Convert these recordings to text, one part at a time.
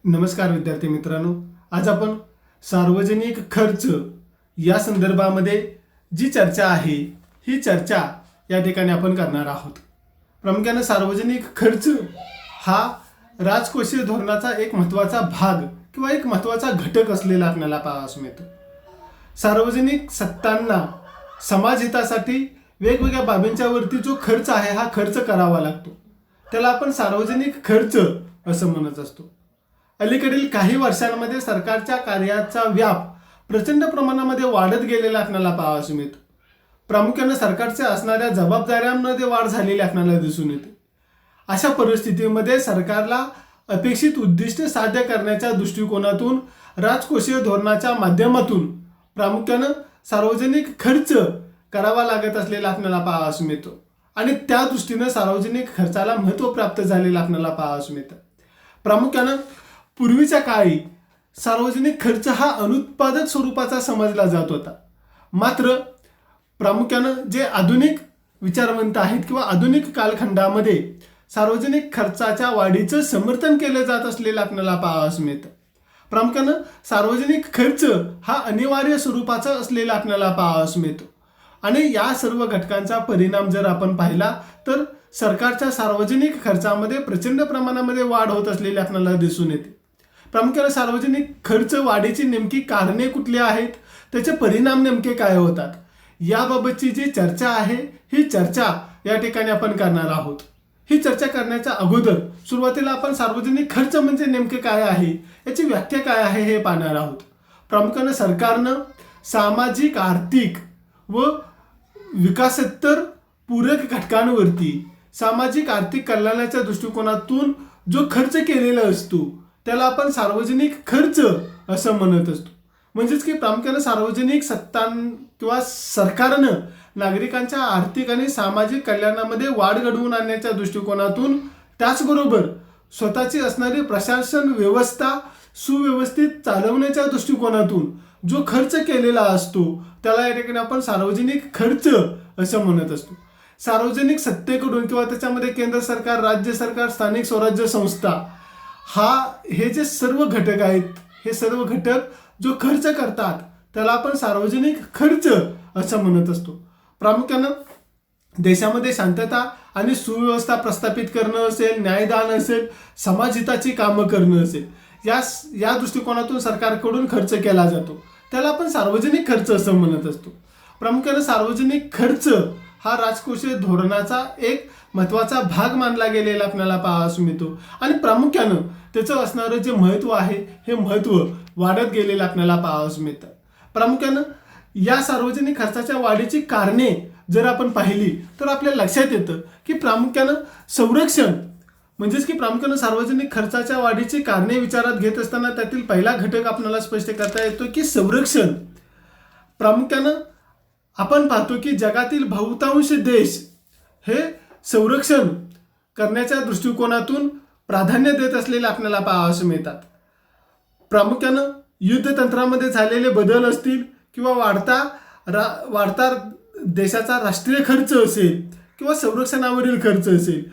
नमस्कार विद्यार्थी मित्रांनो, आज आपण सार्वजनिक खर्च या संदर्भामध्ये जी चर्चा आहे ही चर्चा या ठिकाणी आपण करणार आहोत. प्रामुख्याने सार्वजनिक खर्च हा राजकोषीय धोरणाचा एक महत्त्वाचा भाग किंवा एक महत्त्वाचा घटक असलेला आपल्याला पाहायला मिळतो. सार्वजनिक सत्तांना समाजहितासाठी वेगवेगळ्या बाबींच्या वरती जो खर्च आहे हा खर्च करावा लागतो, त्याला आपण सार्वजनिक खर्च असं म्हणत असतो. अलीकडील काही वर्षांमध्ये सरकारच्या कार्याचा व्याप प्रचंड प्रमाणामध्ये वाढत गेलेला आपल्याला पाहायला मिळतो. प्रामुख्याने सरकारच्या असणाऱ्या जबाबदाऱ्यांमध्ये वाढ झालेली आपल्याला दिसून येते. अशा परिस्थितीमध्ये सरकारला अपेक्षित उद्दिष्ट साध्य करण्याच्या दृष्टिकोनातून राजकोषीय धोरणाच्या माध्यमातून प्रामुख्यानं सार्वजनिक खर्च करावा लागत असलेला आपल्याला पाहायला मिळतो आणि त्या दृष्टीनं सार्वजनिक खर्चाला महत्त्व प्राप्त झालेलं आपल्याला पाहायला मिळतं. प्रामुख्यानं पूर्वीच्या काळी सार्वजनिक खर्च हा अनुत्पादक स्वरूपाचा समजला जात होता. मात्र प्रामुख्यानं जे आधुनिक विचारवंत आहेत किंवा आधुनिक कालखंडामध्ये सार्वजनिक खर्चाच्या वाढीचं समर्थन केलं जात असलेलं आपल्याला पाहायला मिळतं. प्रामुख्यानं सार्वजनिक खर्च हा अनिवार्य स्वरूपाचा असलेला आपल्याला पाहायला मिळतो आणि या सर्व घटकांचा परिणाम जर आपण पाहिला तर सरकारच्या सार्वजनिक खर्चामध्ये प्रचंड प्रमाणामध्ये वाढ होत असलेली आपल्याला दिसून येते. प्रामुख्याने सार्वजनिक खर्च वाढीची नेमकी कारणे कुठली आहेत, त्याचे परिणाम नेमके काय होतात, याबाबतची जी चर्चा आहे ही चर्चा या ठिकाणी आपण करणार आहोत. ही चर्चा करण्याच्या अगोदर सुरुवातीला आपण सार्वजनिक खर्च म्हणजे नेमके काय आहे याची व्याख्या काय आहे हे पाहणार आहोत. प्रामुख्याने सरकारनं सामाजिक, आर्थिक व विकासोत्तर पूरक घटकांवरती सामाजिक आर्थिक कल्याणाच्या दृष्टिकोनातून जो खर्च केलेला असतो त्याला आपण सार्वजनिक खर्च असं म्हणत असतो. म्हणजेच की प्रामुख्याने सार्वजनिक सत्तां किंवा सरकारनं नागरिकांच्या आर्थिक आणि सामाजिक कल्याणामध्ये वाढ घडवून आणण्याच्या दृष्टिकोनातून त्याचबरोबर स्वतःची असणारी प्रशासन व्यवस्था सुव्यवस्थित चालवण्याच्या दृष्टिकोनातून जो खर्च केलेला असतो त्याला या ठिकाणी आपण सार्वजनिक खर्च असं म्हणत असतो. सार्वजनिक सत्तेकडून किंवा त्याच्यामध्ये केंद्र सरकार, राज्य सरकार, स्थानिक स्वराज्य संस्था हे जे सर्व घटक आहेत, हे सर्व घटक जो खर्च करतात त्याला आपण सार्वजनिक खर्च असं म्हणत असतो. प्रामुख्यानं देशामध्ये शांतता आणि सुव्यवस्था प्रस्थापित करणं असेल, न्यायदान असेल, समाजहिताची कामं करणं असेल, या दृष्टिकोनातून सरकारकडून खर्च केला जातो त्याला आपण सार्वजनिक खर्च असं म्हणत असतो. प्रामुख्यानं सार्वजनिक खर्च हा राजकोषीय धोरणाचा एक महत्त्वाचा भाग मानला गेलेला आपल्याला पाहायला मिळतो आणि प्रामुख्यानं त्याचं असणारं जे महत्त्व आहे हे महत्त्व वाढत गेलेलं आपल्याला पाहायला मिळतं. प्रामुख्यानं या सार्वजनिक खर्चाच्या वाढीची कारणे जर आपण पाहिली तर आपल्या लक्षात येतं की प्रामुख्यानं संरक्षण म्हणजेच की प्रामुख्यानं सार्वजनिक खर्चाच्या वाढीची कारणे विचारात घेत असताना त्यातील पहिला घटक आपल्याला स्पष्ट करता येतो की संरक्षण. प्रामुख्यानं आपण पाहतो की जगातील बहुतांश देश हे संरक्षण करण्याच्या दृष्टिकोनातून प्राधान्य देत असलेले आपल्याला पाहायला मिळतात. प्रामुख्यानं युद्धतंत्रामध्ये झालेले बदल असतील किंवा वाढता देशाचा राष्ट्रीय खर्च असेल किंवा संरक्षणावरील खर्च असेल,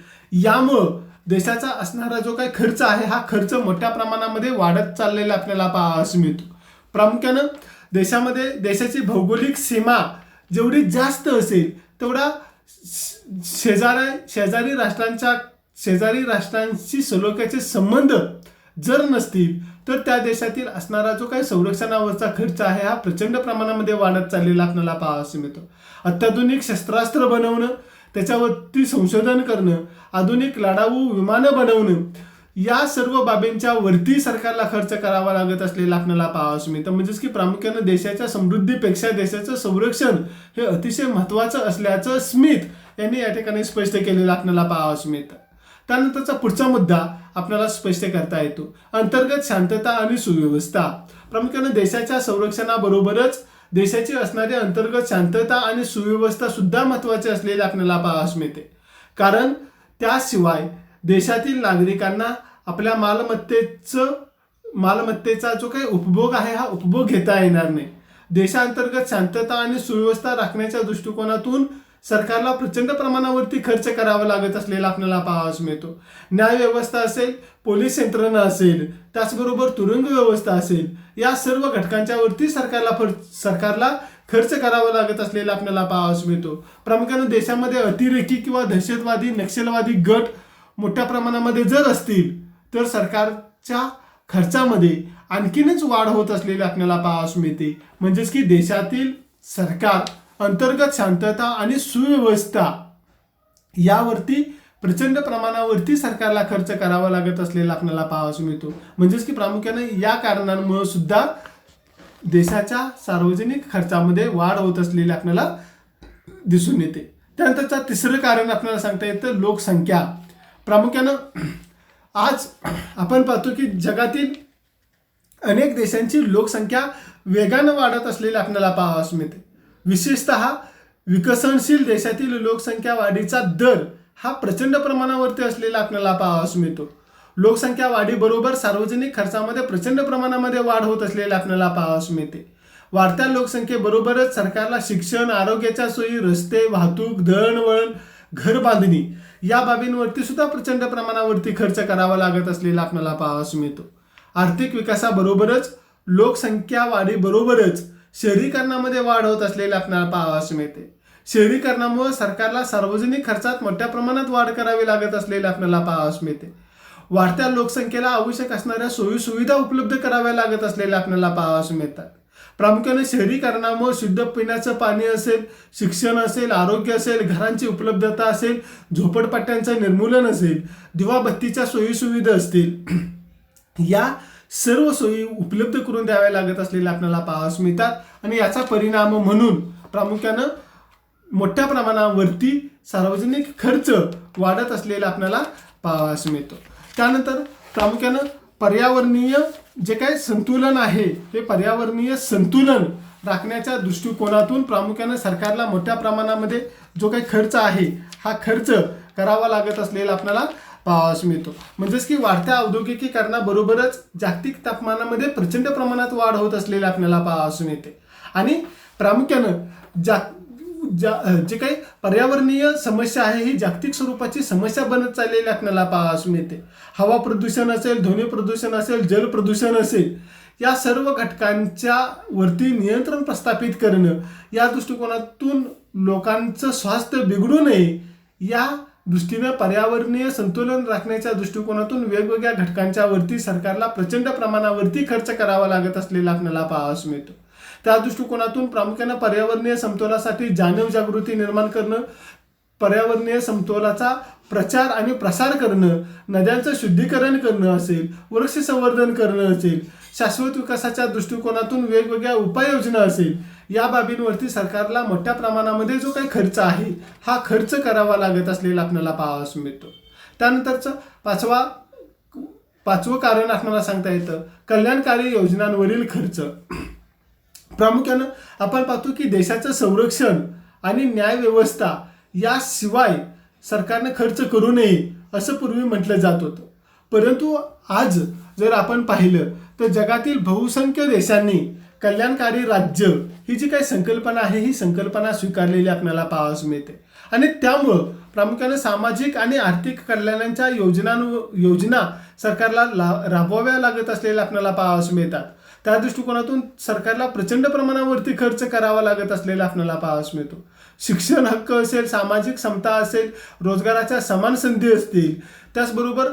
यामुळं देशाचा असणारा जो काही खर्च आहे हा खर्च मोठ्या प्रमाणामध्ये वाढत चाललेला आपल्याला पाहायला मिळतो. प्रामुख्यानं देशाची भौगोलिक सीमा जेवढी जास्त असेल तेवढा शेजारी राष्ट्रांशी सलोख्याचे संबंध जर नसतील तर त्या देशातील असणारा जो काही संरक्षणावरचा खर्च आहे हा प्रचंड प्रमाणामध्ये वाढत चाललेला आपल्याला पाहायला मिळतो. अत्याधुनिक शस्त्रास्त्र बनवणं, त्याच्यावरती संशोधन करणं, आधुनिक लढाऊ विमानं बनवणं, या सर्व बाबींच्या वरती सरकारला खर्च करावा लागत असलेला आपल्याला पाहायला मिळतं. म्हणजेच की प्रामुख्यानं देशाच्या समृद्धीपेक्षा देशाचं संरक्षण हे अतिशय महत्त्वाचं असल्याचं स्मिथ यांनी या ठिकाणी स्पष्ट केलेलं आपल्याला पाहायला मिळतं. त्यानंतरचा पुढचा मुद्दा आपल्याला स्पष्ट करता येतो, अंतर्गत शांतता आणि सुव्यवस्था. प्रामुख्यानं देशाच्या संरक्षणाबरोबरच देशाची असणारी अंतर्गत शांतता आणि सुव्यवस्था सुद्धा महत्त्वाची असलेली आपल्याला पाहायला मिळते. कारण त्याशिवाय देशातील नागरिकांना आपल्या मालमत्तेचा जो काही उपभोग आहे हा उपभोग घेता येणार नाही. देशांतर्गत शांतता आणि सुव्यवस्था राखण्याच्या दृष्टिकोनातून सरकारला प्रचंड प्रमाणावरती खर्च करावा लागत असलेला आपल्याला पाहावयास मिळतो. न्याय व्यवस्था असेल, पोलीस यंत्रणा असेल, त्याचबरोबर तुरुंग व्यवस्था असेल, या सर्व घटकांच्या वरती सरकारला खर्च करावा लागत असलेला आपल्याला पाहावयास मिळतो. प्रामुख्याने देशामध्ये अतिरेकी किंवा दहशतवादी नक्षलवादी गट मोठ्या प्रमाणामध्ये जर असतील तर सरकारच्या खर्चामध्ये आणखीनच वाढ होत असलेली आपल्याला पाहावयास मिळते. म्हणजेच की देशातील सरकार अंतर्गत शांतता आणि सुव्यवस्था यावरती प्रचंड प्रमाणावरती सरकारला खर्च करावा लागत असलेला आपल्याला पाहावयास मिळतो. म्हणजेच की प्रामुख्याने या कारणांमुळे सुद्धा देशाच्या सार्वजनिक खर्चामध्ये वाढ होत असलेली आपल्याला दिसून येते. त्यानंतरचं तिसरं कारण आपल्याला सांगता येतं लोकसंख्या. प्रामुख्यानं आज आपण पाहतो की जगातील अनेक देशांची लोकसंख्या वेगानं वाढत असलेली आपल्याला पाहावयास मिळते. विशेषतः विकसनशील देशातील लोकसंख्या वाढीचा दर हा प्रचंड प्रमाणावरती असलेला आपल्याला पाहावयास मिळतो. लोकसंख्या वाढीबरोबर सार्वजनिक खर्चामध्ये प्रचंड प्रमाणामध्ये वाढ होत असलेली आपल्याला पाहावयास मिळते. वाढत्या लोकसंख्येबरोबरच सरकारला शिक्षण, आरोग्याच्या सोयी, रस्ते, वाहतूक, दळणवळण, घर बांधणी या बाबींवरती सुद्धा प्रचंड प्रमाणावरती खर्च करावा लागत असलेला आपल्याला पाहावयास मिळतो. आर्थिक विकासाबरोबरच लोकसंख्या वाढीबरोबरच शहरीकरणामध्ये वाढ होत असलेली आपल्याला पाहावयास मिळते. शहरीकरणामुळे सरकारला सार्वजनिक खर्चात मोठ्या प्रमाणात वाढ करावी लागत असलेली आपल्याला पाहावयास मिळते. वाढत्या लोकसंख्येला आवश्यक असणाऱ्या सोयी सुविधा उपलब्ध कराव्या लागत असलेल्या आपल्याला पाहावयास मिळतात. प्रामुख्याने शहरीकरणामुळे शुद्ध पिण्याचं पाणी असेल, शिक्षण असेल, आरोग्य असेल, घरांची उपलब्धता असेल, झोपडपट्ट्यांचं निर्मूलन असेल, दिवाबत्तीच्या सोयी सुविधा असतील, या सर्व सोयी उपलब्ध करून द्याव्या लागत असलेल्या आपल्याला पाहावयास मिळतात. आणि याचा परिणाम म्हणून प्रामुख्यानं मोठ्या प्रमाणावरती सार्वजनिक खर्च वाढत असलेला आपल्याला पाहावयास मिळतो. त्यानंतर प्रामुख्यानं पर्यावरणीय जे काही संतुलन आहे हे पर्यावरणीय संतुलन राखण्याच्या दृष्टिकोनातून प्रामुख्याने सरकारला मोठ्या प्रमाणामध्ये जो काही खर्च आहे हा खर्च करावा लागत असलेला आपल्याला पाहावयास मिळतो. म्हणजेच की वाढत्या औद्योगिकीकरणाबरोबरच जागतिक तापमानामध्ये प्रचंड प्रमाणात वाढ होत असलेली आपल्याला पाहावयास मिळते. आणि प्रामुख्यानं जे काही पर्यावरणीय समस्या आहे ही जागतिक स्वरूपाची समस्या बनत चाललेली आपल्याला पाहावयास मिळते. हवा प्रदूषण असेल, ध्वनी प्रदूषण असेल, जल प्रदूषण असेल, या सर्व घटकांच्या वरती नियंत्रण प्रस्थापित करणं, या दृष्टिकोनातून लोकांचं स्वास्थ्य बिघडू नये या दृष्टीने पर्यावरणीय संतुलन राखण्याच्या दृष्टिकोनातून वेगवेगळ्या घटकांच्या वरती सरकारला प्रचंड प्रमाणावरती खर्च करावा लागत असलेला आपल्याला पाहावयास मिळतो. त्या दृष्टिकोनातून प्रामुख्याने पर्यावरणीय समतोलासाठी जाणीव जागृती निर्माण करणं, पर्यावरणीय समतोलाचा प्रचार आणि प्रसार करणं, नद्यांचं शुद्धीकरण करणं असेल, वृक्ष संवर्धन करणं असेल, शाश्वत विकासाच्या दृष्टिकोनातून वेगवेगळ्या उपाययोजना असेल, या बाबींवरती सरकारला मोठ्या प्रमाणामध्ये जो काही खर्च आहे हा खर्च करावा लागत असलेला आपल्याला पाहावयास मिळतो. त्यानंतरचं पाचवं कारण आपल्याला सांगता येतं कल्याणकारी योजनांवरील खर्च. प्रामुख्यानं आपण पाहतो की देशाचं संरक्षण आणि न्याय व्यवस्था याशिवाय सरकारने खर्च करू नये असं पूर्वी म्हटलं जात होतं. परंतु आज जर आपण पाहिलं तर जगातील बहुसंख्य देशांनी कल्याणकारी राज्य ही जी काही संकल्पना आहे ही संकल्पना स्वीकारलेली आपल्याला पाहावयास मिळते. आणि त्यामुळं प्रामुख्याने सामाजिक आणि आर्थिक कल्याणाच्या योजना सरकारला राबवाव्या लागत असलेल्या आपल्याला पाहावयास मिळतात. त्या दृष्टिकोनातून सरकारला प्रचंड प्रमाणावरती खर्च करावा लागत असलेला आपल्याला पाहावयास मिळतो. शिक्षण हक्क असेल, सामाजिक समता असेल, रोजगाराच्या समान संधी असतील, त्याचबरोबर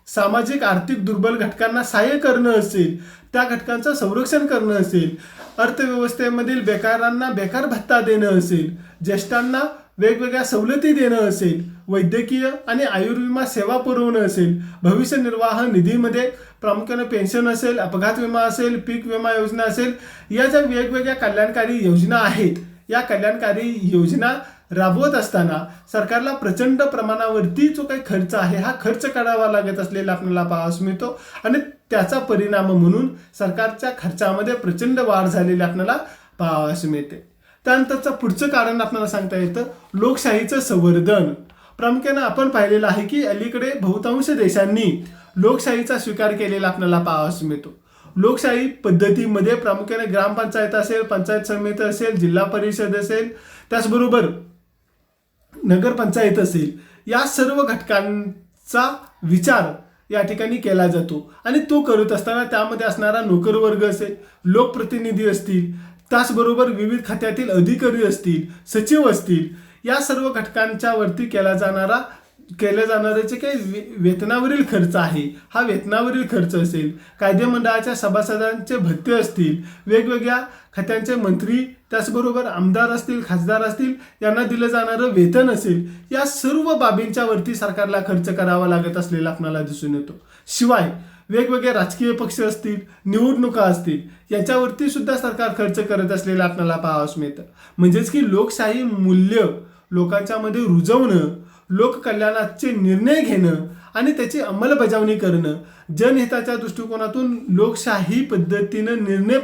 सामाजिक आर्थिक दुर्बल घटकांना सहाय्य करणं असेल, त्या घटकांचं संरक्षण करणं असेल, अर्थव्यवस्थेमधील बेकारांना बेकार भत्ता देणं असेल, ज्येष्ठांना वेगवेगळ्या सवलती देणं असेल, वैद्यकीय आणि आयुर्विमा सेवा पुरवणं असेल, भविष्य निर्वाह निधीमध्ये प्रामुख्याने पेन्शन असेल, अपघात विमा असेल, पीक विमा योजना असेल, या ज्या वेगवेगळ्या कल्याणकारी योजना आहेत या कल्याणकारी योजना राबवत असताना सरकारला प्रचंड प्रमाणावरती जो काही खर्च आहे हा खर्च करावा लागत असलेला आपल्याला पाहावयास मिळतो. आणि त्याचा परिणाम म्हणून सरकारच्या खर्चामध्ये प्रचंड वाढ झालेली आपल्याला पाहावयास मिळते. त्यानंतरचं पुढचं कारण आपल्याला सांगता येतं लोकशाहीचं संवर्धन. प्रामुख्याने आपण पाहिलेलं आहे की अलीकडे बहुतांश देशांनी लोकशाहीचा स्वीकार केलेला आपल्याला पाहावयास मिळतो. लोकशाही पद्धतीमध्ये प्रामुख्याने ग्रामपंचायत असेल, पंचायत समिती असेल, जिल्हा परिषद असेल, त्याचबरोबर नगरपंचायत असेल, या सर्व घटकांचा विचार या ठिकाणी केला जातो आणि तो करत असताना त्यामध्ये असणारा नोकरवर्ग असेल, लोकप्रतिनिधी असतील, त्याचबरोबर विविध खात्यातील अधिकारी असतील, सचिव असतील, या सर्व घटकांच्या वरती केल्या जाणारे जे काही वेतनावरील खर्च आहे, हा वेतनावरील खर्च असेल, कायदे मंडळाच्या सभासदांचे भत्ते असतील, वेगवेगळ्या खात्यांचे मंत्री, त्याचबरोबर आमदार असतील, खासदार असतील, यांना दिलं जाणारं वेतन असेल, या सर्व बाबींच्या वरती सरकारला खर्च करावा लागत असलेला आपल्याला दिसून येतो. शिवाय वेगवेगळे राजकीय पक्ष असतील, निवडणुका असतील, याच्यावरती सुद्धा सरकार खर्च करत असलेलं आपल्याला पाहावयास मिळतं. म्हणजेच की लोकशाही मूल्य लोकांच्या मध्ये रुजवणं, लोककल्याणाचे निर्णय घेणं आणि त्याची अंमलबजावणी करणं, जनहिताच्या दृष्टिकोनातून लोकशाही पद्धतीनं निर्णय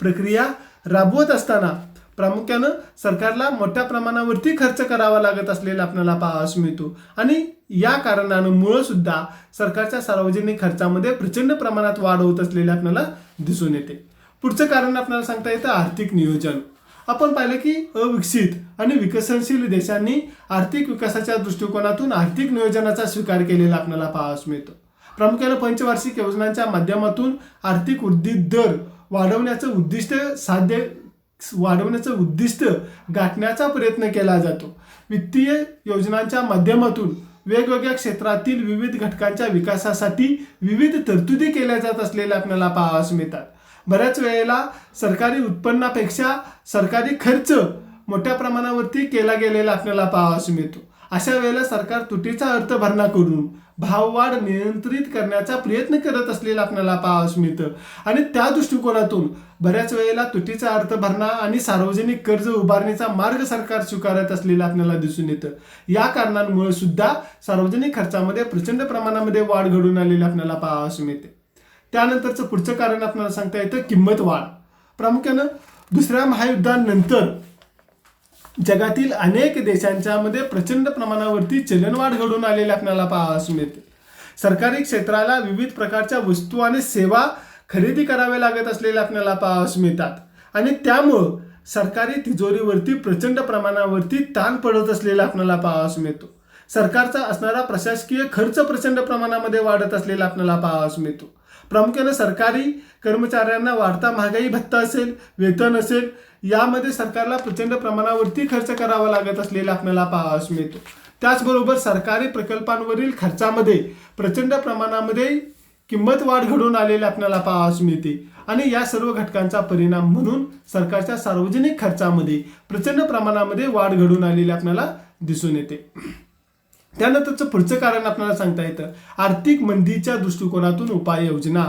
प्रक्रिया राबवत असताना प्रामुख्यानं सरकारला मोठ्या प्रमाणावरती खर्च करावा लागत असलेला आपल्याला पाहावयास मिळतो आणि या कारणामुळे सुद्धा सरकारच्या सार्वजनिक खर्चामध्ये प्रचंड प्रमाणात वाढ होत असलेली आपल्याला दिसून येते. पुढचं कारण आपल्याला सांगता येतं आर्थिक नियोजन. आपण पाहिलं की अविकसित आणि विकसनशील देशांनी आर्थिक विकासाच्या दृष्टिकोनातून आर्थिक नियोजनाचा स्वीकार केलेला आपल्याला पाहावयास मिळतो. प्रामुख्यानं पंचवार्षिक योजनांच्या माध्यमातून आर्थिक वृद्धी दर वाढवण्याचं उद्दिष्ट गाठण्याचा प्रयत्न केला जातो. वित्तीय योजनांच्या माध्यमातून वेगवेगळ्या क्षेत्रातील विविध घटकांच्या विकासासाठी विविध तरतुदी केल्या जात असलेल्या आपल्याला पाहावयास मिळतात. बऱ्याच वेळेला सरकारी उत्पन्नापेक्षा सरकारी खर्च मोठ्या प्रमाणावरती केला गेलेला आपल्याला पाहावयास मिळतो. अशा वेळेला सरकार तुटीचा अर्थभरणा करून भाववाढ नियंत्रित करण्याचा प्रयत्न करत असलेला आपल्याला पाहावयास मिळतं आणि त्या दृष्टिकोनातून बऱ्याच वेळेला तुटीचा अर्थभरणा आणि सार्वजनिक कर्ज उभारणीचा मार्ग सरकार स्वीकारत असलेला आपल्याला दिसून येतं. या कारणांमुळे सुद्धा सार्वजनिक खर्चामध्ये प्रचंड प्रमाणामध्ये वाढ घडून आलेली आपल्याला पाहावयास मिळते. त्यानंतरचं पुढचं कारण आपल्याला सांगता येतं किंमत वाढ. प्रामुख्यानं दुसऱ्या महायुद्धानंतर जगातील अनेक देशांच्या मध्ये प्रचंड प्रमाणावरती चलनवाढ घडून आलेली आपल्याला पाहावयास मिळते. सरकारी क्षेत्राला विविध प्रकारच्या वस्तू आणि सेवा खरेदी करावे लागत असलेल्या आपल्याला पाहावयास मिळतात आणि त्यामुळं सरकारी तिजोरीवरती प्रचंड प्रमाणावरती ताण पडत असलेला आपल्याला पाहावयास मिळतो. सरकारचा असणारा प्रशासकीय खर्च प्रचंड प्रमाणामध्ये वाढत असलेला आपल्याला पाहावयास मिळतो. प्रामुख्याने सरकारी कर्मचाऱ्यांना वाढता महागाई भत्ता असेल, वेतन असेल, यामध्ये सरकारला प्रचंड प्रमाणावरती खर्च करावा लागत असलेला आपल्याला पाहावयास मिळतो. त्याचबरोबर सरकारी प्रकल्पांवरील खर्चामध्ये प्रचंड प्रमाणामध्ये किंमत वाढ घडून आलेली आपल्याला पाहावयास मिळते आणि या सर्व घटकांचा परिणाम म्हणून सरकारच्या सार्वजनिक खर्चामध्ये प्रचंड प्रमाणामध्ये वाढ घडून आलेली आपल्याला दिसून येते. त्यानंतरचं पुढचं कारण आपल्याला सांगता येतं आर्थिक मंदीच्या दृष्टिकोनातून उपाययोजना.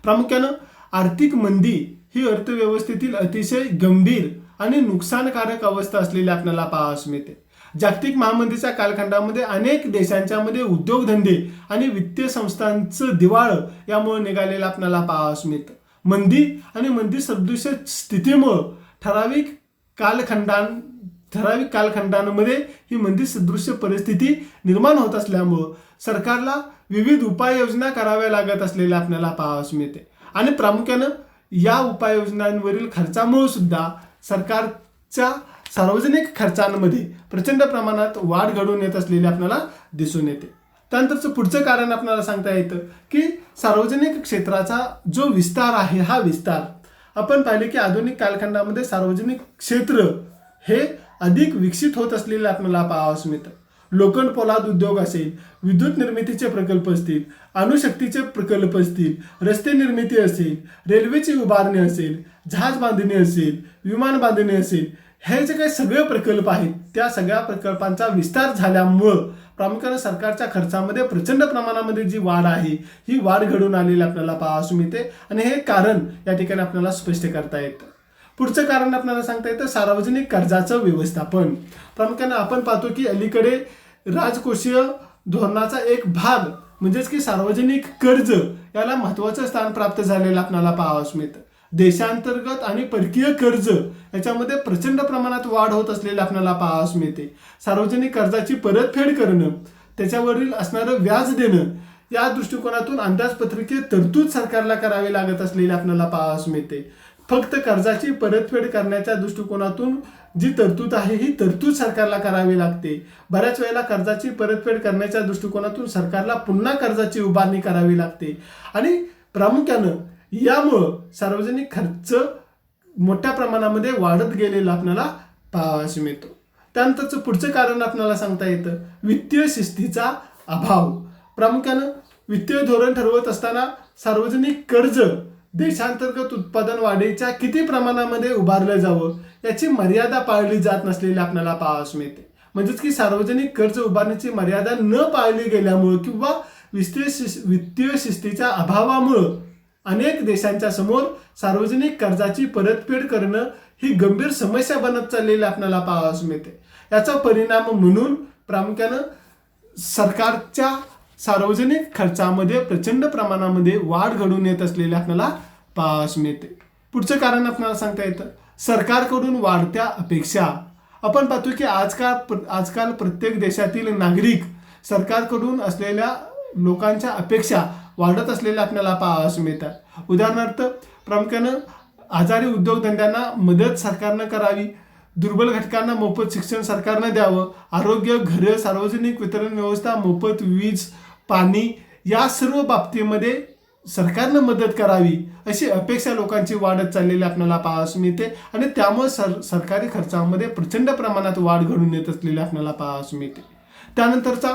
प्रामुख्यानं आर्थिक मंदी ही अर्थव्यवस्थेतील अतिशय गंभीर आणि नुकसानकारक अवस्था असलेली आपल्याला पाहावयास मिळते. जागतिक महामंदीच्या कालखंडामध्ये अनेक देशांच्या मध्ये उद्योगधंदे आणि वित्तीय संस्थांचं दिवाळं यामुळे निघालेलं आपल्याला पाहावयास मिळतं. मंदी आणि मंदी सदृश स्थितीमुळे ठराविक कालखंडांमध्ये ही मंदी सदृश परिस्थिती निर्माण होत असल्यामुळं सरकारला विविध उपाययोजना कराव्या लागत असलेल्या आपल्याला पाहावयास मिळते आणि प्रामुख्यानं या उपाययोजनांवरील खर्चामुळे सुद्धा सरकारच्या सार्वजनिक खर्चांमध्ये प्रचंड प्रमाणात वाढ घडून येत असलेली आपल्याला दिसून येते. त्यानंतरचं पुढचं कारण आपल्याला सांगता येतं की सार्वजनिक क्षेत्राचा जो विस्तार आहे, हा विस्तार आपण पाहिले की आधुनिक कालखंडामध्ये सार्वजनिक क्षेत्र हे अधिक विकसित होत असलेले आपल्याला पाहावयास मिळतं. लोखंड पोलाद उद्योग असेल, विद्युत निर्मितीचे प्रकल्प असतील, अणुशक्तीचे प्रकल्प असतील, रस्ते निर्मिती असेल, रेल्वेची उभारणी असेल, जहाज बांधणी असेल, विमान बांधणी असेल, हे जे काही सगळे प्रकल्प आहेत त्या सगळ्या प्रकल्पांचा विस्तार झाल्यामुळं प्रामुख्याने सरकारच्या खर्चामध्ये प्रचंड प्रमाणामध्ये जी वाढ आहे ही वाढ घडून आलेली आपल्याला पाहावयास मिळते आणि हे कारण या ठिकाणी आपल्याला स्पष्ट करता येतं. पुढचं कारण आपल्याला सांगता येतं सार्वजनिक कर्जाचं व्यवस्थापन. प्रामुख्याने आपण पाहतो की अलीकडे राजकोषीय धोरणाचा एक भाग म्हणजेच की सार्वजनिक कर्ज याला महत्त्वाचं स्थान प्राप्त झालेलं आपल्याला पाहावयास मिळतं. देशांतर्गत आणि परकीय कर्ज याच्यामध्ये प्रचंड प्रमाणात वाढ होत असलेलं आपल्याला पाहावयास मिळते. सार्वजनिक कर्जाची परतफेड करणं, त्याच्यावरील असणारं व्याज देणं या दृष्टिकोनातून अंदाजपत्रकीय तरतूद सरकारला करावी लागत असलेली आपल्याला पाहावयास मिळते. फक्त कर्जाची परतफेड करण्याच्या दृष्टिकोनातून जी तरतूद आहे ही तरतूद सरकारला करावी लागते. बऱ्याच वेळेला कर्जाची परतफेड करण्याच्या दृष्टिकोनातून सरकारला पुन्हा कर्जाची उभारणी करावी लागते आणि प्रामुख्यानं यामुळं सार्वजनिक खर्च मोठ्या प्रमाणामध्ये वाढत गेलेला आपल्याला पाहावयास मिळतो. त्यानंतरचं पुढचं कारण आपल्याला सांगता येतं वित्तीय शिस्तीचा अभाव. प्रामुख्यानं वित्तीय धोरण ठरवत असताना सार्वजनिक कर्ज देशांतर्गत उत्पादन वाढीच्या किती प्रमाणामध्ये उभारलं जावं याची मर्यादा पाळली जात नसलेली आपल्याला पाहावयास मिळते. म्हणजेच की सार्वजनिक कर्ज उभारण्याची मर्यादा न पाळली गेल्यामुळं किंवा वित्तीय शिस्तीच्या अभावामुळं अनेक देशांच्या समोर सार्वजनिक कर्जाची परतफेड करणं ही गंभीर समस्या बनत चाललेली आपल्याला पाहावयास मिळते. याचा परिणाम म्हणून प्रामुख्यानं सरकारच्या सार्वजनिक खर्चामध्ये प्रचंड प्रमाणामध्ये वाढ घडून येत असलेली आपल्याला पाहावयास मिळते. पुढचं कारण आपल्याला सांगता येतं सरकारकडून वाढत्या अपेक्षा. आपण पाहतो की आजकाल प्रत्येक देशातील नागरिक सरकारकडून असलेल्या लोकांच्या अपेक्षा वाढत असलेल्या आपल्याला पाहावयास मिळतात. उदाहरणार्थ प्रामुख्यानं आजारी उद्योगधंद्यांना मदत सरकारनं करावी, दुर्बल घटकांना मोफत शिक्षण सरकारनं द्यावं, आरोग्य, घरं, सार्वजनिक वितरण व्यवस्था, मोफत वीज, पाणी या सर्व बाबतीमध्ये सरकारनं मदत करावी अशी अपेक्षा लोकांची वाढत चाललेली आपल्याला पाहावयास मिळते आणि त्यामुळे सरकारी खर्चामध्ये प्रचंड प्रमाणात वाढ घडून येत असलेली आपल्याला पाहावयास मिळते. त्यानंतरचा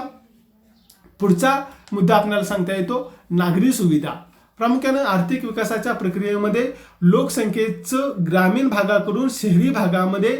पुढचा मुद्दा आपल्याला सांगता येतो नागरी सुविधा. प्रामुख्यानं आर्थिक विकासाच्या प्रक्रियेमध्ये लोकसंख्येचं ग्रामीण भागाकडून शहरी भागामध्ये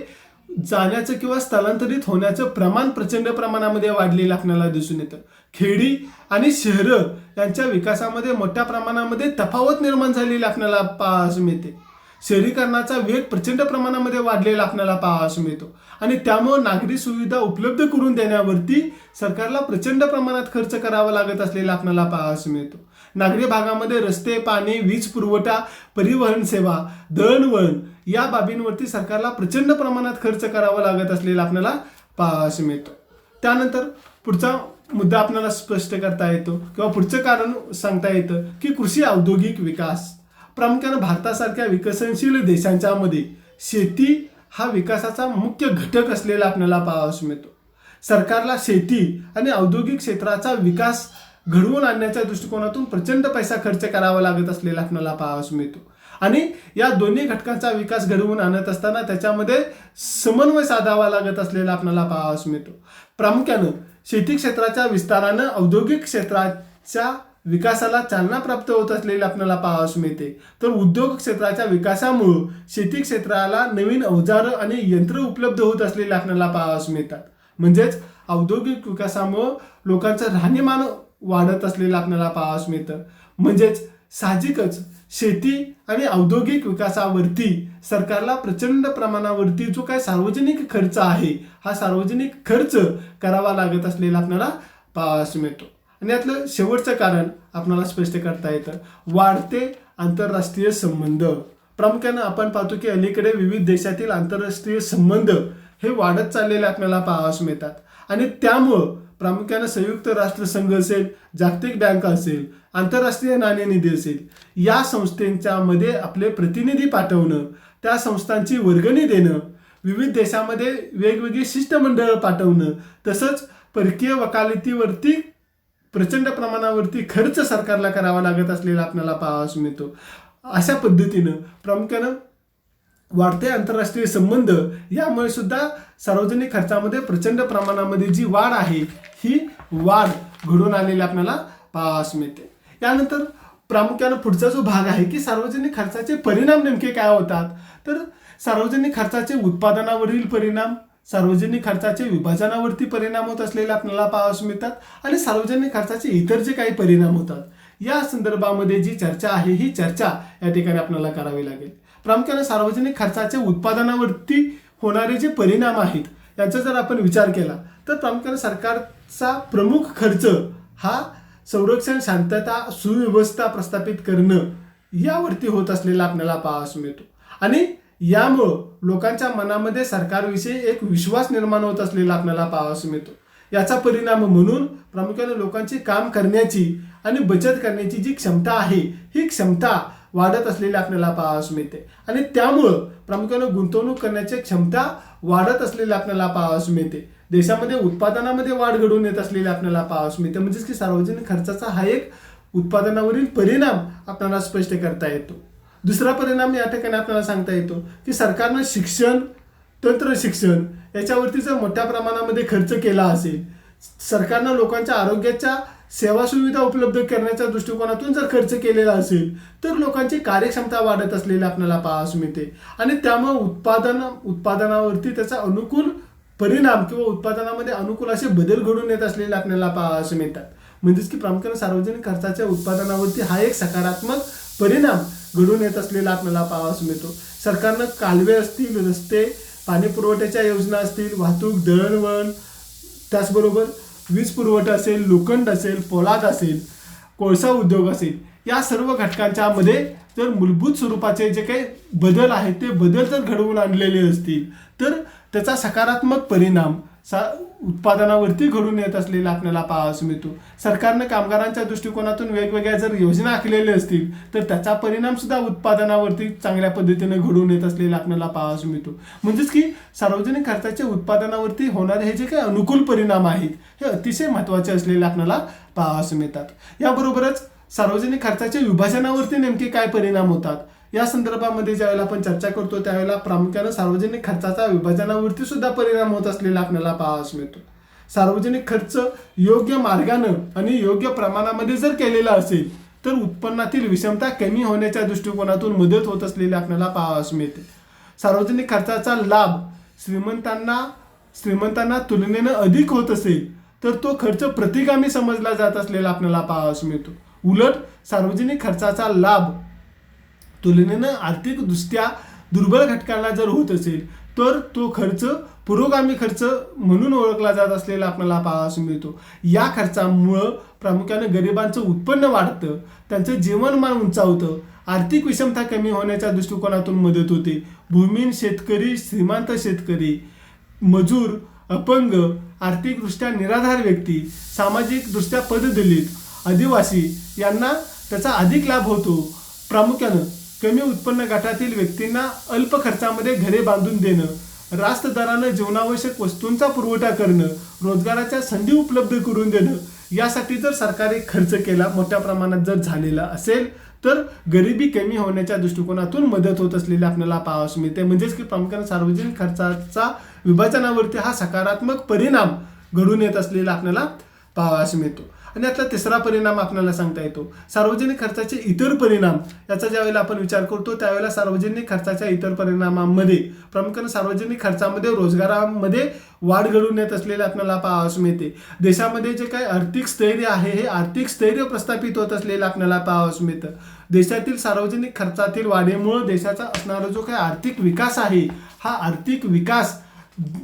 जाण्याचं किंवा स्थलांतरित होण्याचं प्रमाण प्रचंड प्रमाणामध्ये वाढलेलं आपल्याला दिसून येतं. खेडी आणि शहरं यांच्या विकासामध्ये मोठ्या प्रमाणामध्ये तफावत निर्माण झालेली आपल्याला पाहावयास मिळते. शहरीकरणाचा वेग प्रचंड प्रमाणामध्ये वाढलेला आपल्याला पाहावयास मिळतो आणि त्यामुळे नागरी सुविधा उपलब्ध करून देण्यावरती सरकारला प्रचंड प्रमाणात खर्च करावा लागत असलेला आपल्याला पाहावयास मिळतो. नागरी भागामध्ये रस्ते, पाणी, वीज पुरवठा, परिवहन सेवा, दळणवळण या बाबींवरती सरकारला प्रचंड प्रमाणात खर्च करावा लागत असलेला आपल्याला पाहावयास मिळतो. त्यानंतर पुढचा मुद्दा आपल्याला स्पष्ट करता येतो किंवा पुढचं कारण सांगता येतं की कृषी औद्योगिक विकास. प्रामुख्यानं भारतासारख्या विकसनशील देशांच्या मध्ये शेती हा विकासाचा मुख्य घटक असलेला आपल्याला पाहावयास मिळतो. सरकारला शेती आणि औद्योगिक क्षेत्राचा विकास घडवून आणण्याच्या दृष्टिकोनातून प्रचंड पैसा खर्च करावा लागत असलेला आपल्याला पाहावयास मिळतो आणि या दोन्ही घटकांचा विकास घडवून आणत असताना त्याच्यामध्ये समन्वय साधावा लागत असलेला आपल्याला पाहावयास मिळतो. प्रामुख्यानं शेती क्षेत्राच्या विस्तारानं औद्योगिक क्षेत्राच्या विकासाला चालना प्राप्त होत असलेली आपल्याला पाहावयास मिळते. तर उद्योग क्षेत्राच्या विकासामुळे शेती क्षेत्राला नवीन अवजारं आणि यंत्र उपलब्ध होत असलेले आपल्याला पाहावयास मिळतात. म्हणजेच औद्योगिक विकासामुळे लोकांचं राहणीमान वाढत असलेलं आपल्याला पाहावयास मिळतं. म्हणजेच साहजिकच शेती आणि औद्योगिक विकासावरती सरकारला प्रचंड प्रमाणावरती जो काय सार्वजनिक खर्च आहे हा सार्वजनिक खर्च करावा लागत असलेला आपल्याला पाहावयास मिळतो. आणि यातलं शेवटचं कारण आपल्याला स्पष्ट करता येतं वाढते आंतरराष्ट्रीय संबंध. प्रामुख्यानं आपण पाहतो की अलीकडे विविध देशातील आंतरराष्ट्रीय संबंध हे वाढत चाललेले आपल्याला पाहावयास मिळतात आणि त्यामुळं प्रामुख्यानं संयुक्त राष्ट्रसंघ असेल, जागतिक बँक असेल, आंतरराष्ट्रीय नाणेनिधी असेल या संस्थांच्या मध्ये आपले प्रतिनिधी पाठवणं, त्या संस्थांची वर्गणी देणं, विविध देशामध्ये वेगवेगळी शिष्टमंडळं पाठवणं, तसंच परकीय वकालतीवरती प्रचंड प्रमाणावरती खर्च सरकारला करावा लागत असलेला आपल्याला पाहावयास मिळतो. अशा पद्धतीनं प्रामुख्यानं वाढते आंतरराष्ट्रीय संबंध यामुळे सुद्धा सार्वजनिक खर्चामध्ये प्रचंड प्रमाणामध्ये जी वाढ आहे ही वाढ घडून आलेली आपल्याला पाहावयास मिळते. यानंतर प्रामुख्यानं पुढचा जो भाग आहे की सार्वजनिक खर्चाचे परिणाम नेमके काय होतात, तर सार्वजनिक खर्चाचे उत्पादनावरील परिणाम, सार्वजनिक खर्चाचे विभाजनावरती परिणाम होत असलेले आपल्याला पाहावयास मिळतात आणि सार्वजनिक खर्चाचे इतर जे काही परिणाम होतात या संदर्भामध्ये जी चर्चा आहे ही चर्चा या ठिकाणी आपल्याला करावी लागेल. प्रामुख्याने सार्वजनिक खर्चाचे उत्पादनावरती होणारे जे परिणाम आहेत यांचा जर आपण विचार केला तर प्रामुख्याने सरकारचा प्रमुख खर्च हा संरक्षण, शांतता, सुव्यवस्था प्रस्थापित करणं यावरती होत असलेला आपल्याला पाहावयास मिळतो आणि यामुळं लोकांच्या मनामध्ये सरकारविषयी एक विश्वास निर्माण होत असलेला आपल्याला पाहावयास मिळतो. याचा परिणाम म्हणून प्रामुख्याने लोकांची काम करण्याची आणि बचत करण्याची जी क्षमता आहे ही क्षमता वाढत असलेली आपल्याला पाहावयास मिळते आणि त्यामुळं प्रामुख्याने गुंतवणूक करण्याची क्षमता वाढत असलेली आपल्याला पाहावयास मिळते. देशामध्ये उत्पादनामध्ये वाढ घडून येत असलेली आपल्याला पाहावयास मिळते. म्हणजेच की सार्वजनिक खर्चाचा हा एक उत्पादनावरील परिणाम आपल्याला स्पष्ट करता येतो. दुसरा परिणाम या ठिकाणी आपल्याला सांगता येतो की सरकारनं शिक्षण, तंत्रशिक्षण याच्यावरती जर मोठ्या प्रमाणामध्ये खर्च केला असेल, सरकारनं लोकांच्या आरोग्याच्या सेवा सुविधा उपलब्ध करण्याच्या दृष्टिकोनातून जर खर्च केलेला असेल तर लोकांची कार्यक्षमता वाढत असलेली आपल्याला पाहावयास मिळते आणि त्यामुळे उत्पादनावरती त्याचा अनुकूल परिणाम किंवा उत्पादनामध्ये अनुकूल असे बदल घडून येत असलेले आपल्याला पाहावयास मिळतात. म्हणजेच की प्रामुख्याने सार्वजनिक खर्चाच्या उत्पादनावरती हा एक सकारात्मक परिणाम घडून येत असलेला आपल्याला पाहावयास मिळतो. सरकारनं कालवे असतील, रस्ते, पाणी पुरवठ्याच्या योजना असतील, वाहतूक, दळणवळण, त्याचबरोबर वीज पुरवठा असेल, लोखंड असेल, पोलाद असेल, कोळसा उद्योग असेल, या सर्व घटकांच्या मध्ये जर मूलभूत स्वरूपाचे जे काही बदल आहेत ते बदल जर घडवून आणलेले असतील तर त्याचा सकारात्मक परिणाम उत्पादनावरती घडून येत असलेला आपल्याला पाहावयास मिळतो. सरकारनं कामगारांच्या दृष्टिकोनातून वेगवेगळ्या जर योजना आखलेल्या असतील तर त्याचा परिणाम सुद्धा उत्पादनावरती चांगल्या पद्धतीने घडून येत असलेला आपल्याला पाहावयास मिळतो. म्हणजेच की सार्वजनिक खर्चाच्या उत्पादनावरती होणारे हे जे काही अनुकूल परिणाम आहेत हे अतिशय महत्त्वाचे असलेले आपल्याला पाहावयास मिळतात. याबरोबरच सार्वजनिक खर्चाच्या विभाजनावरती नेमके काय परिणाम होतात या संदर्भामध्ये ज्यावेळेला आपण चर्चा करतो त्यावेळेला प्रामुख्याने सार्वजनिक खर्चाचा विभाजनावरती सुद्धा परिणाम होत असलेला आपल्याला पाहावयास मिळतो. सार्वजनिक खर्च योग्य मार्गानं आणि योग्य प्रमाणामध्ये जर केलेला असेल तर उत्पन्नातील विषमता कमी होण्याच्या दृष्टिकोनातून मदत होत असलेली आपल्याला पाहावयास मिळते. सार्वजनिक खर्चाचा लाभ श्रीमंतांना तुलनेनं अधिक होत असेल तर तो खर्च प्रतिगामी समजला जात असलेला आपल्याला पाहावयास मिळतो. उलट सार्वजनिक खर्चाचा लाभ तुलनेनं आर्थिकदृष्ट्या दुर्बल घटकांना जर होत असेल तर तो खर्च पुरोगामी खर्च म्हणून ओळखला जात असलेला आपल्याला पाहावयास मिळतो. या खर्चामुळं प्रामुख्याने गरिबांचं उत्पन्न वाढतं, त्यांचं जीवनमान उंचावतं, आर्थिक विषमता कमी होण्याच्या दृष्टिकोनातून मदत होते. भूमिहीन शेतकरी, श्रीमंत शेतकरी, मजूर, अपंग, आर्थिकदृष्ट्या निराधार व्यक्ती, सामाजिकदृष्ट्या पददलित, आदिवासी यांना त्याचा अधिक लाभ होतो. प्रामुख्यानं कमी उत्पन्न गटातील व्यक्तींना अल्प खर्चामध्ये घरे बांधून देणं, रास्त दरानं जीवनावश्यक वस्तूंचा पुरवठा करणं, रोजगाराच्या संधी उपलब्ध करून देणं यासाठी जर सरकारने खर्च केला मोठ्या प्रमाणात जर झालेला असेल तर गरिबी कमी होण्याच्या दृष्टिकोनातून मदत होत असलेली आपल्याला पाहावयास मिळते. म्हणजेच की प्रामुख्याने सार्वजनिक खर्चाचा विभाजनावरती हा सकारात्मक परिणाम घडून येत असलेला आपल्याला पाहावयास मिळतो. आणि यातला तिसरा परिणाम आपल्याला सांगता येतो सार्वजनिक खर्चाचे इतर परिणाम. याचा ज्यावेळेला आपण विचार करतो त्यावेळेला सार्वजनिक खर्चाच्या इतर परिणामांमध्ये प्रामुख्याने सार्वजनिक खर्चामध्ये रोजगारामध्ये वाढ घडून येत असलेले आपल्याला पाहावयास मिळते. देशामध्ये जे काही आर्थिक स्थैर्य आहे हे आर्थिक स्थैर्य प्रस्थापित होत असलेलं आपल्याला पाहावयास मिळतं. देशातील सार्वजनिक खर्चातील वाढीमुळे देशाचा असणारा जो काही आर्थिक विकास आहे हा आर्थिक विकास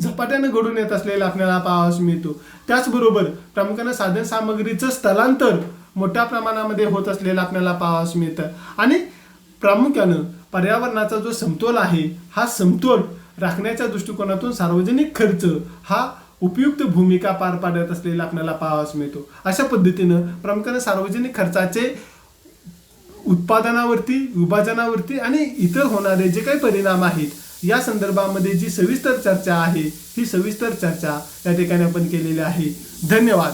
झपाट्याने घडून येत असलेला आपल्याला पाहावयास मिळतो. त्याचबरोबर प्रामुख्याने साधन सामग्रीचं स्थलांतर मोठ्या प्रमाणामध्ये होत असलेलं आपल्याला पाहावयास मिळतं आणि प्रामुख्यानं पर्यावरणाचा जो समतोल आहे हा समतोल राखण्याच्या दृष्टिकोनातून सार्वजनिक खर्च हा उपयुक्त भूमिका पार पाडत असलेला आपल्याला पाहावयास मिळतो. अशा पद्धतीनं प्रामुख्याने सार्वजनिक खर्चाचे उत्पादनावरती, विभाजनावरती आणि इतर होणारे जे काही परिणाम आहेत या संदर्भामध्ये जी सविस्तर चर्चा आहे ही सविस्तर चर्चा या ठिकाणी आपण केलेली आहे. धन्यवाद.